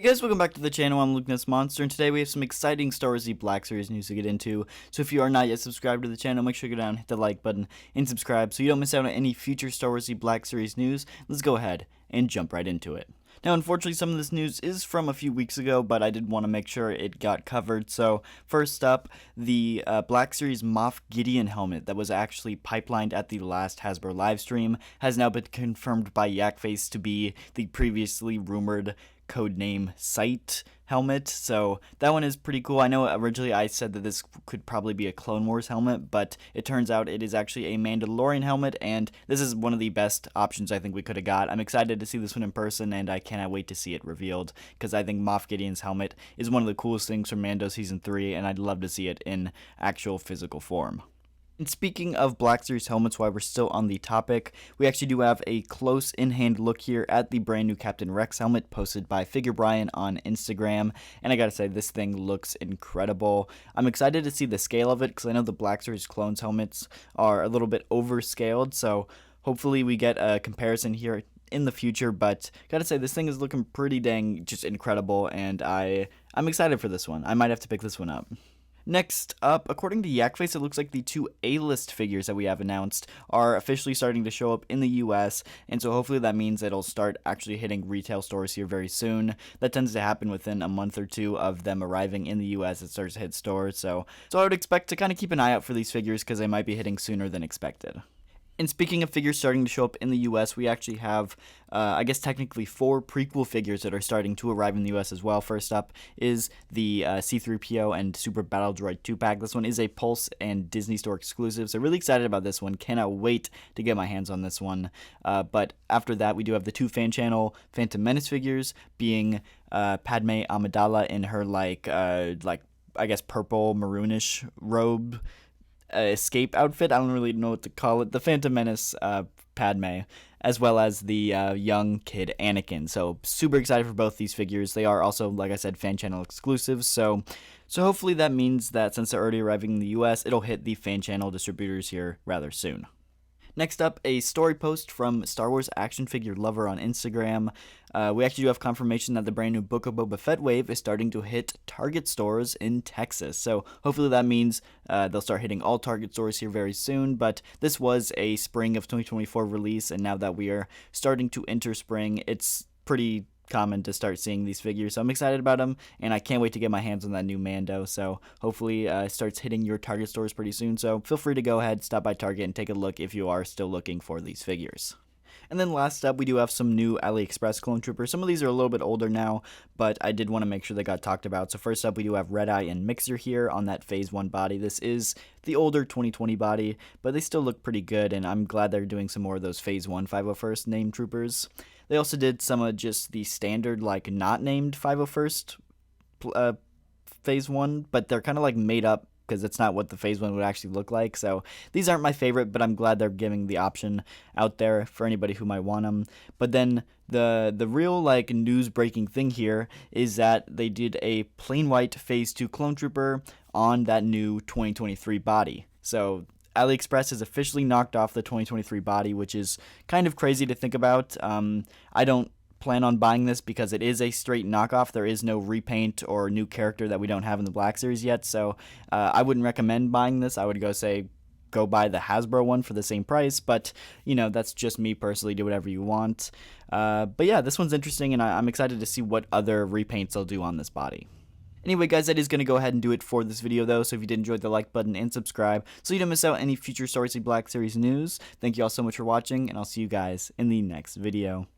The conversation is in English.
Hey guys, welcome back to the channel. I'm Luke Monster, and today we have some exciting Star Wars Z Black Series news to get into. So if you are not yet subscribed to the channel, make sure you go down, hit the like button, and subscribe so you don't miss out on any future Star Wars Z Black Series news. Let's go ahead and jump right into it. Now, unfortunately, some of this news is from a few weeks ago, but I did want to make sure it got covered. So first up, the Black Series Moff Gideon Helmet that was actually pipelined at the last Hasbro livestream has now been confirmed by Yakface to be the previously rumored codename Sight helmet. So that one is pretty cool. I know originally I said that this could probably be a Clone Wars helmet, but it turns out it is actually a Mandalorian helmet, and this is one of the best options I think we could have got. I'm excited to see this one in person, and I cannot wait to see it revealed, because I think Moff Gideon's helmet is one of the coolest things from Mando Season 3, and I'd love to see it in actual physical form. And speaking of Black Series helmets, while we're still on the topic, we actually do have a close in-hand look here at the brand new Captain Rex helmet posted by Figure Brian on Instagram, and I gotta say, this thing looks incredible. I'm excited to see the scale of it, because I know the Black Series Clones helmets are a little bit overscaled, so hopefully we get a comparison here in the future, but gotta say, this thing is looking pretty dang just incredible, and I'm excited for this one. I might have to pick this one up. Next up, according to Yakface, it looks like the two A-list figures that we have announced are officially starting to show up in the US, and so hopefully that means it'll start actually hitting retail stores here very soon. That tends to happen within a month or two of them arriving in the US. It starts to hit stores, so I would expect to kind of keep an eye out for these figures because they might be hitting sooner than expected. And speaking of figures starting to show up in the US, we actually have, I guess technically 4 prequel figures that are starting to arrive in the US as well. First up is the C-3PO and Super Battle Droid 2-pack. This one is a Pulse and Disney Store exclusive, so really excited about this one. Cannot wait to get my hands on this one. But after that, we do have the 2 fan channel Phantom Menace figures, being Padme Amidala in her like I guess purple maroonish robe. Escape outfit. I don't really know what to call it. The Phantom Menace Padme, as well as the young kid Anakin. So super excited for both these figures. They are also, like I said, fan channel exclusives. So hopefully that means that since they're already arriving in the US, it'll hit the fan channel distributors here rather soon. Next up, a story post from Star Wars Action Figure Lover on Instagram. We actually do have confirmation that the brand new Book of Boba Fett wave is starting to hit Target stores in Texas. So hopefully that means they'll start hitting all Target stores here very soon. But this was a spring of 2024 release, and now that we are starting to enter spring, it's pretty common to start seeing these figures, so I'm excited about them, and I can't wait to get my hands on that new Mando. So hopefully it starts hitting your Target stores pretty soon, so feel free to go ahead, stop by Target, and take a look if you are still looking for these figures. And then last up, we do have some new AliExpress clone troopers. Some of these are a little bit older now, but I did want to make sure they got talked about. So first up, we do have Red Eye and Mixer here on that Phase 1 body. This is the older 2020 body, but they still look pretty good, and I'm glad they're doing some more of those Phase 1 501st named troopers. They also did some of just the standard, like, not named 501st Phase 1, but they're kind of like made up, because it's not what the Phase 1 would actually look like. So these aren't my favorite, but I'm glad they're giving the option out there for anybody who might want them. But then the real like news breaking thing here is that they did a plain white Phase 2 clone trooper on that new 2023 body. So AliExpress has officially knocked off the 2023 body, which is kind of crazy to think about. I don't plan on buying this because it is a straight knockoff. There is no repaint or new character that we don't have in the Black Series yet, so I wouldn't recommend buying this. I would go buy the Hasbro one for the same price, but you know, that's just me personally. Do whatever you want. But yeah, this one's interesting, and I'm excited to see what other repaints they'll do on this body. Anyway, guys, that is going to go ahead and do it for this video, though, so if you did enjoy, the like button and subscribe so you don't miss out any future Star Wars Black Series news. Thank you all so much for watching, and I'll see you guys in the next video.